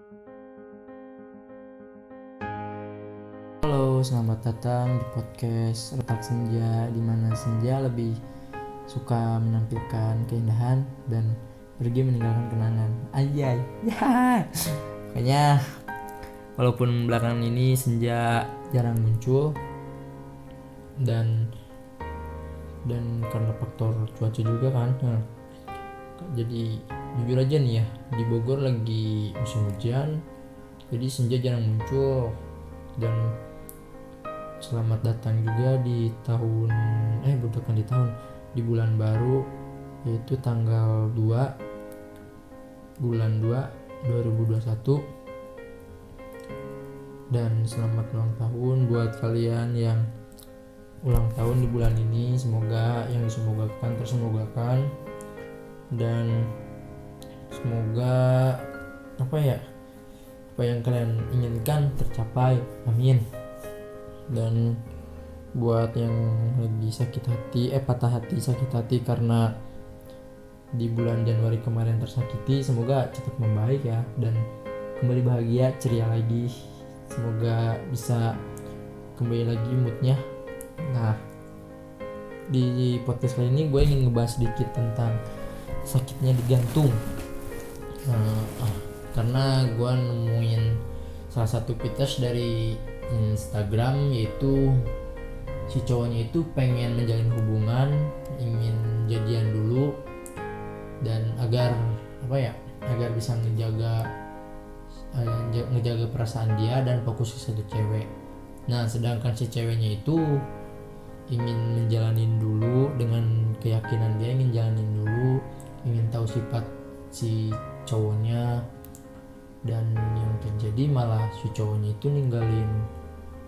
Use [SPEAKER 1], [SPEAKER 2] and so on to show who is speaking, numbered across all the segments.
[SPEAKER 1] Halo, selamat datang di podcast Retak Senja, di mana senja lebih suka menampilkan keindahan dan pergi meninggalkan kenangan. Anjay, ya. Makanya walaupun belakangan ini senja jarang muncul dan karena faktor cuaca juga kan. Jadi jujur aja nih ya, di Bogor lagi musim hujan, jadi senja jarang muncul. Dan selamat datang juga di tahun bukan di tahun, di bulan baru, yaitu tanggal 2 bulan 2 2021. Dan selamat ulang tahun buat kalian yang ulang tahun di bulan ini. Semoga yang disemogakan tersemogakan, dan semoga apa yang kalian inginkan tercapai, amin. Dan buat yang lagi patah hati sakit hati karena di bulan Januari kemarin tersakiti, semoga cepat membaik ya dan kembali bahagia ceria lagi. Semoga bisa kembali lagi moodnya. Nah, di podcast kali ini gue ingin ngebahas sedikit tentang sakitnya di jantung. Karena gue nemuin salah satu pites dari Instagram, yaitu si cowoknya itu pengen menjalin hubungan, ingin jadian dulu, dan agar bisa ngejaga perasaan dia dan fokus ke satu cewek. Nah, sedangkan si ceweknya itu ingin menjalanin dulu dengan keyakinan dia, ingin jalanin dulu, ingin tahu sifat si cowoknya. Dan yang terjadi malah si cowoknya itu ninggalin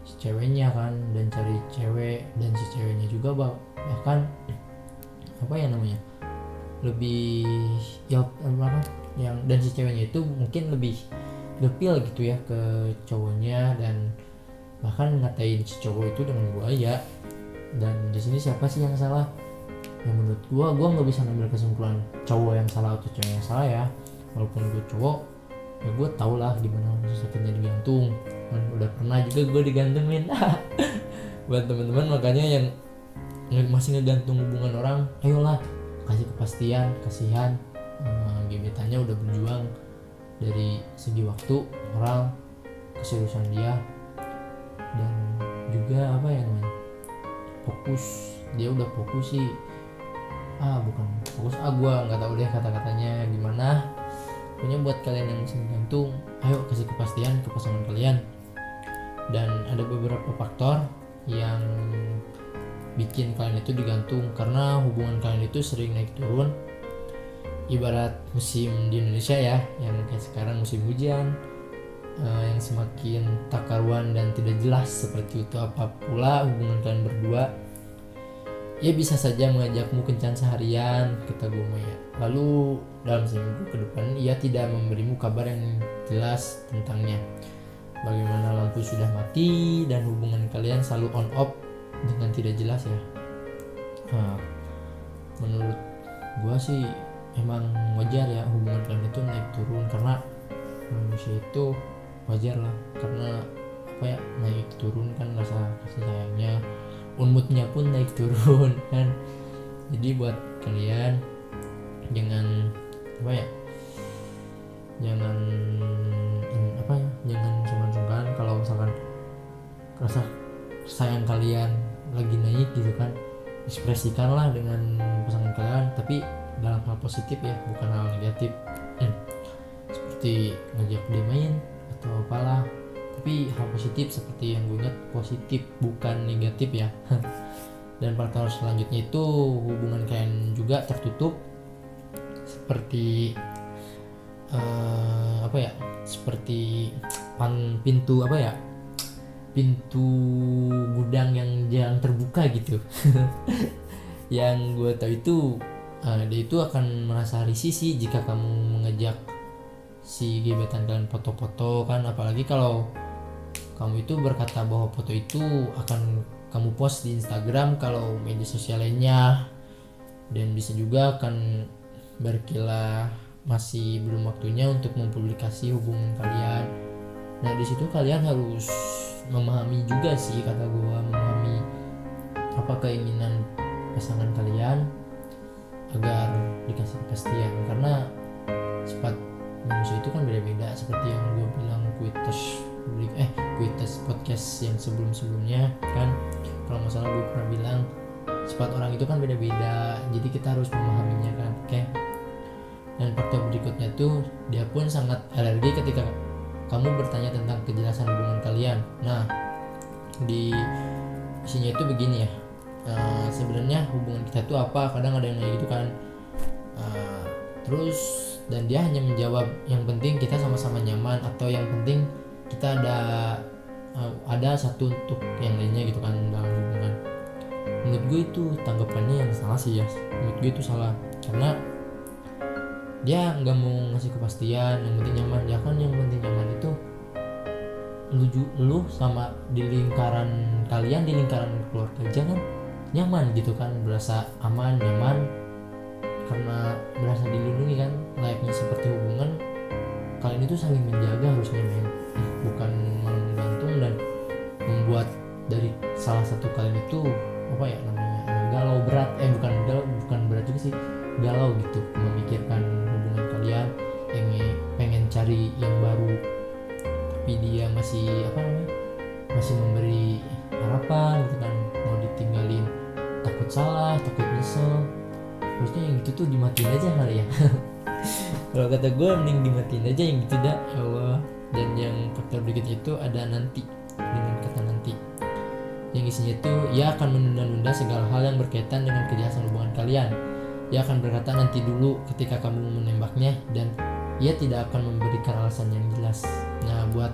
[SPEAKER 1] si ceweknya kan, dan cari cewek, dan si ceweknya juga bahkan lebih dan si ceweknya itu mungkin lebih depil gitu ya ke cowoknya, dan bahkan ngatain si cowok itu dengan buaya. Dan di sini siapa sih yang salah? Yang menurut gua nggak bisa ngambil kesimpulan cowok yang salah atau cewek yang salah ya. Walaupun gue cowok, ya gue tau lah gimana sakitnya digantung, kan udah pernah juga gue digantungin. Buat teman-teman makanya yang masih ngegantung hubungan orang, ayolah kasih kepastian, kasihan. Gebetannya udah berjuang dari segi waktu, moral, keseriusan dia, dan juga fokus. Dia udah fokus sih, bukan fokus, gue nggak tahu deh kata-katanya gimana. Pokoknya buat kalian yang masih gantung, ayo kasih kepastian ke pasangan kalian. Dan ada beberapa faktor yang bikin kalian itu digantung, karena hubungan kalian itu sering naik turun. Ibarat musim di Indonesia ya, yang kayak sekarang musim hujan, yang semakin tak karuan dan tidak jelas seperti itu. Apa pula hubungan kalian berdua, ia bisa saja mengajakmu kencan seharian, kata gue ya. Lalu dalam seminggu ke depan ia tidak memberimu kabar yang jelas tentangnya. Bagaimana lampu sudah mati dan hubungan kalian selalu on off dengan tidak jelas ya. Menurut gue sih emang wajar ya hubungan kalian itu naik turun, karena manusia itu wajar lah, karena naik turun kan rasa kasih sayangnya, moodnya pun naik turun kan. Jadi buat kalian jangan sungkan kalau misalkan rasa sayang kalian lagi naik gitu kan, ekspresikanlah dengan pasangan kalian, tapi dalam hal positif ya, bukan hal negatif. Seperti ngajak dia main atau apalah, tapi hal positif seperti yang gue ingat, positif bukan negatif ya. Dan faktor selanjutnya itu hubungan kalian juga tertutup, seperti pintu gudang yang jarang terbuka gitu. Yang gue tahu itu dia itu akan merasa risih sih jika kamu mengajak si gebetan kalian foto-foto kan, apalagi kalau kamu itu berkata bahwa foto itu akan kamu post di Instagram kalau media sosial lainnya, dan bisa juga akan berkilah masih belum waktunya untuk mempublikasi hubungan kalian. Nah di situ kalian harus memahami juga sih, kata gue, memahami apa keinginan pasangan kalian agar dikasih kepastian, karena sifat manusia itu kan beda-beda, seperti yang gue bilang kuitas podcast yang sebelumnya kan, kalau nggak salah gue pernah bilang sifat orang itu kan beda-beda, jadi kita harus memahaminya kan. Oke. Dan faktor berikutnya tuh, dia pun sangat alergi ketika kamu bertanya tentang kejelasan hubungan kalian. Nah di isinya itu begini ya, sebenarnya hubungan kita itu apa, kadang ada yang kayak gitu kan. Terus dan dia hanya menjawab yang penting kita sama-sama nyaman, atau yang penting kita ada satu untuk yang lainnya gitu kan dalam hubungan. Menurut gue itu tanggapannya yang salah sih ya, menurut gue itu salah, karena dia nggak mau ngasih kepastian yang penting nyaman. Ya kan yang penting nyaman itu lu sama di lingkaran kalian, di lingkaran keluarga aja kan nyaman gitu kan, berasa aman, nyaman, karena berasa dilindungi kan. Layaknya seperti hubungan kalian itu saling menjaga harusnya men, bukan malah menggantung dan membuat dari salah satu kalian itu apa ya namanya, galau berat, bukan berat juga sih, galau gitu memikirkan hubungan kalian, pengen cari yang baru tapi dia masih masih memberi harapan gitu kan, mau ditinggalin takut salah, takut nyesel. Harusnya yang gitu tuh dimatiin aja kali ya. Kalau kata gue mending dimatiin aja yang gitu dah, ya Allah. Dan yang faktor berikutnya itu ada nanti, dengan kata nanti, yang isinya itu ia akan menunda-nunda segala hal yang berkaitan dengan kejelasan hubungan kalian. Ia akan berkata nanti dulu ketika kamu menembaknya, dan ia tidak akan memberikan alasan yang jelas. Nah buat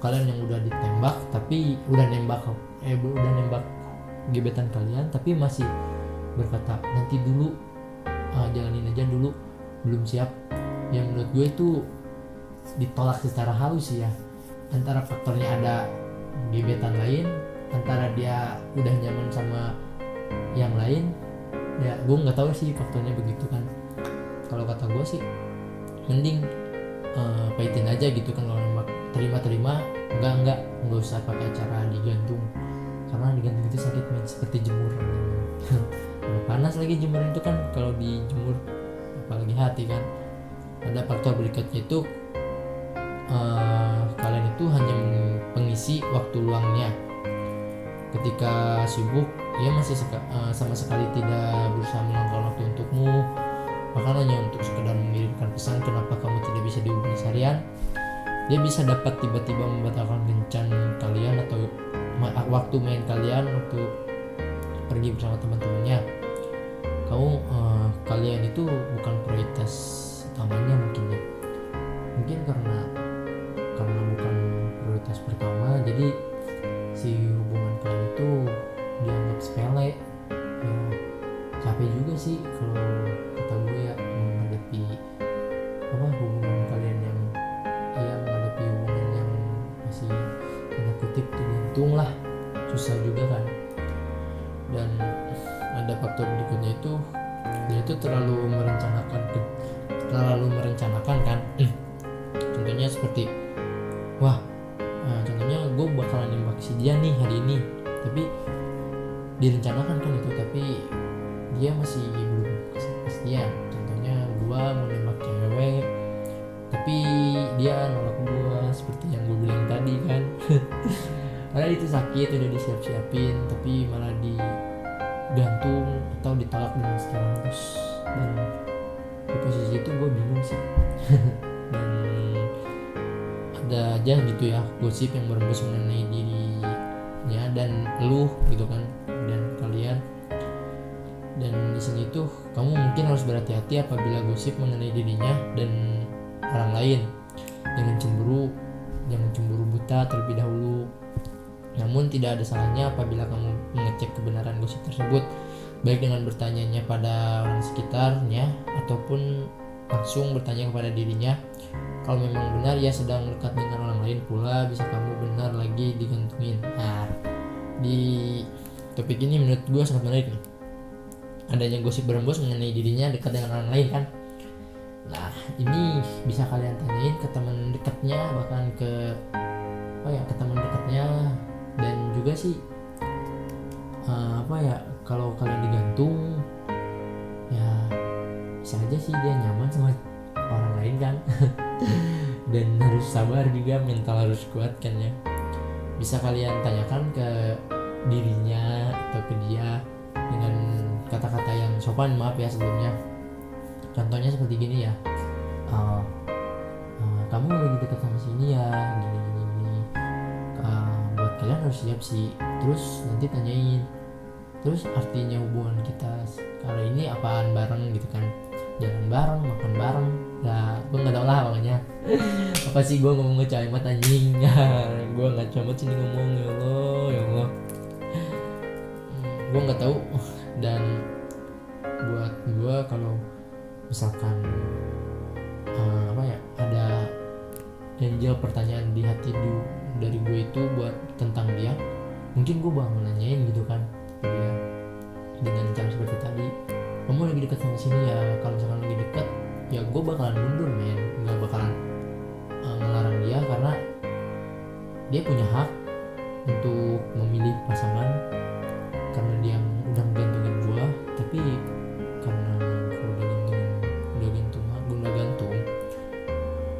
[SPEAKER 1] kalian yang udah ditembak tapi udah nembak gebetan kalian tapi masih berkata nanti dulu, jalanin aja dulu, belum siap, yang menurut gue itu ditolak secara halus ya. Antara faktornya ada gebetan lain, antara dia udah nyaman sama yang lain, ya gue nggak tahu sih faktornya begitu kan. Kalau kata gue sih mending pahitin aja gitu kan. Kalau nembak terima enggak usah pakai cara digantung, karena digantung itu sakit men, seperti jemur. Panas lagi jemur itu kan, kalau dijemur apalagi hati kan. Ada faktor berikutnya itu kalian itu hanya pengisi waktu luangnya. Ketika sibuk ia masih sama sekali tidak berusaha meluangkan waktu untukmu, bahkan hanya untuk sekedar mengirimkan pesan kenapa kamu tidak bisa dihubungi seharian. Dia bisa dapat tiba-tiba membatalkan kencan kalian atau waktu main kalian, waktu pergi bersama teman-temannya. Kalian itu bukan prioritas utamanya mungkin ya, mungkin karena bukan prioritas pertama, jadi si hubungan kalian itu dianggap sepele ya. Capek juga sih kalau kata gue ya, menghadapi hubungan kalian yang menghadapi hubungan yang masih tanda kutip tergantung lah, susah juga kan. Dan ada faktor berikutnya itu, dia itu terlalu merencanakan kan. Contohnya seperti contohnya gue bakalan nembak si dia nih hari ini, tapi direncanakan kan itu, tapi dia masih belum kepastian. Contohnya gue mau nembak cewek tapi dia nolak gue, seperti yang gue bilang tadi kan. Padahal itu sakit, udah disiap-siapin tapi malah digantung atau ditolak dengan secara halus. Dan di posisi itu gue bingung sih. Dan ada aja gitu ya gosip yang berembus mengenai dirinya dan lu gitu kan, dan kalian. Dan di sini tuh kamu mungkin harus berhati-hati apabila gosip mengenai dirinya dan orang lain. Jangan cemburu buta terlebih dahulu. Namun tidak ada salahnya apabila kamu mengecek kebenaran gosip tersebut, baik dengan bertanyanya pada orang sekitarnya ataupun langsung bertanya kepada dirinya. Kalau memang benar ia sedang dekat dengan orang lain pula, bisa kamu benar lagi digantungin. Nah, di topik ini menurut gue sangat menarik nih. Adanya gosip berembus mengenai dirinya dekat dengan orang lain kan. Nah ini bisa kalian tanyain ke teman dekatnya, bahkan ke ke teman dekatnya. Dan juga sih kalau kalian digantung ya bisa aja sih dia nyaman sama orang lain kan. Dan harus sabar juga, mental harus kuat kan ya. Bisa kalian tanyakan ke dirinya atau ke dia dengan kata-kata yang sopan, maaf ya sebelumnya. Contohnya seperti gini ya, kamu lagi dekat sama sini ya, gini. Buat kalian harus siap sih. Terus nanti tanyain, terus artinya hubungan kita kali ini apaan bareng gitu kan, jalan bareng, makan bareng. Nah gue nggak tau lah pokoknya. Apa sih gue ngomong ngecaimat anjing. Gue nggak camat sini ngomong, ya Allah. Gue nggak tahu. Dan buat gue kalau misalkan ada ganjil pertanyaan di hati dari gue itu buat tentang dia, mungkin gue bakal nanyain gitu kan ke dia dengan cara seperti tadi, kamu lagi dekat sama sini ya. Kalau misalkan lagi dekat ya gue bakalan mundur men, nggak bakalan ngelarang dia, karena dia punya hak untuk memilih pasangan karena dia udah menggantungin gue. Tapi karena kalau udah gantung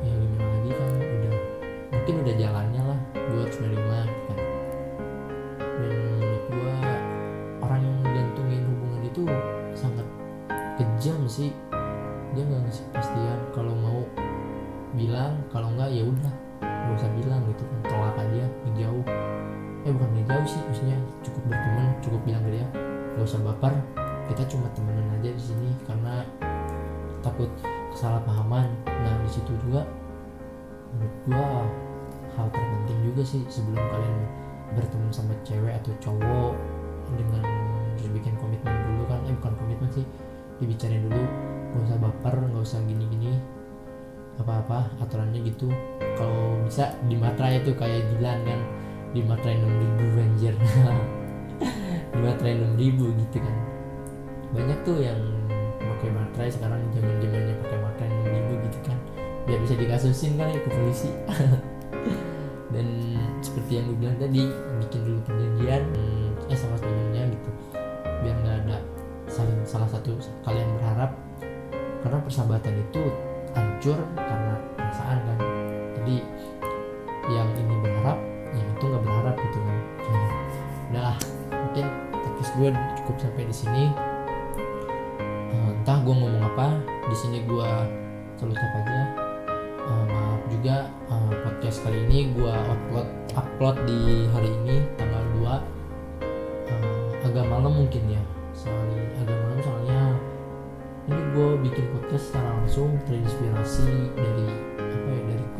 [SPEAKER 1] ya gimana lagi kan, mungkin udah jalannya lah, gue harus nerima kan. Dan menurut gue orang yang menggantungin hubungan itu sangat kejam sih. Dia nggak ngasih pastian, kalau mau bilang, kalau enggak ya udah nggak usah bilang gitu kan, tolak aja, ngejauh. Bukan ngejauh sih, maksudnya cukup berteman, cukup bilang ke dia nggak usah baper, kita cuma temenan aja di sini, karena takut kesalahpahaman. Nah di situ juga menurut gua hal terpenting juga sih sebelum kalian berteman sama cewek atau cowok, dengan harus bikin komitmen dulu kan. Bukan komitmen sih, dibicarain dulu, nggak usah baper, nggak usah gini apa aturannya gitu. Kalau bisa dimatrai itu kayak Dilan kan, dimatrai 6.000 anjir. Dimatrai 6.000 gitu kan. Banyak tuh yang pakai materai sekarang, zaman-zamannya pakai materai 6.000 gitu kan, biar bisa dikasusin kali ke polisi. Dan seperti yang gue bilang tadi, bikin dulu perjanjian sama temennya gitu, biar nggak ada salah satu kalian berharap, karena persahabatan itu hancur karena perasaan kan. Jadi yang ini berharap, yang itu nggak berharap gitu kan. Udah, mungkin podcast gue cukup sampai di sini. Entah gue ngomong apa di sini, gue selalu ucap aja. Maaf juga podcast kali ini gue upload di hari ini tanggal 2, agak malam mungkin ya. Soalnya ini gue bikin podcast secara langsung terinspirasi dari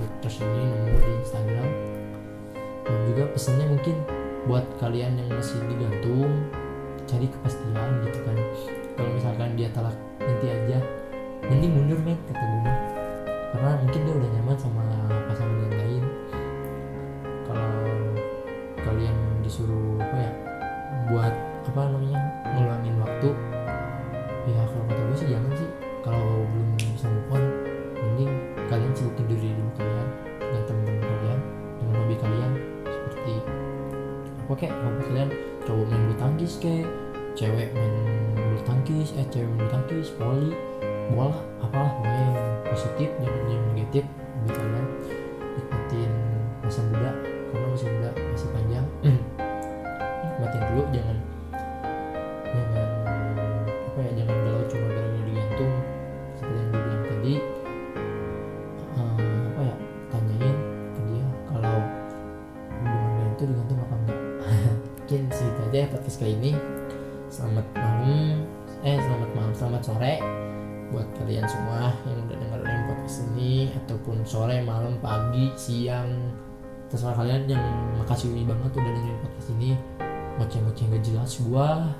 [SPEAKER 1] podcast ini, nemu di Instagram. Dan juga pesannya mungkin buat kalian yang masih digantung, cari kepastian gitu kan. Kalau misalkan dia talak nanti aja, mending mundur men, kata gue mah. Karena mungkin dia udah nyaman sama pasangan yang lain. Kalau kalian disuruh buat ngeluangin waktu, ya kalau kata gue sih jangan sih. Kalau belum bisa move on, mending kalian sibukin diri dulu kalian dengan teman-teman kalian, dengan hobi kalian. Seperti hobi kalian, cowok main bulu tangkis kayak, cewek main bulu tangkis, voli, bola, apalah pokoknya yang positif, jangan yang negatif. Hobi kalian, nikmatin masa muda, karena masa muda masih panjang. Nikmatin dulu, jangan galau cuma gara-gara digantung. Seperti yang gue bilang tadi, tanyain ke dia kalau hubungan itu digantung apa enggak. Mungkin segitu aja ya podcast kali ini. Selamat sore buat kalian semua yang udah dengerin podcast ini, ataupun sore, malam, pagi, siang, terserah kalian. Yang makasih banget udah dengerin podcast ini. Ngoceh-ngoceh gak jelas gua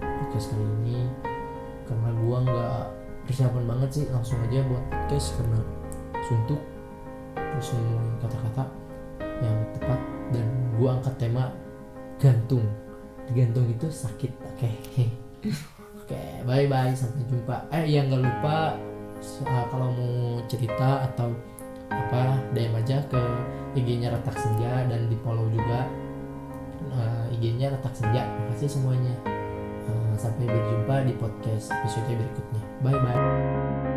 [SPEAKER 1] podcast kali ini, karena gua gak persiapan banget sih, langsung aja buat podcast karena suntuk, terus ngomongin kata-kata yang tepat. Dan gua angkat tema gantung. Digantung itu sakit. Oke, bye bye, sampai jumpa. Yang gak lupa Kalau mau cerita atau apa, DM aja ke IG-nya Retak Senja dan di follow juga IG-nya Retak Senja. Makasih semuanya. Sampai berjumpa di podcast episode berikutnya. Bye bye.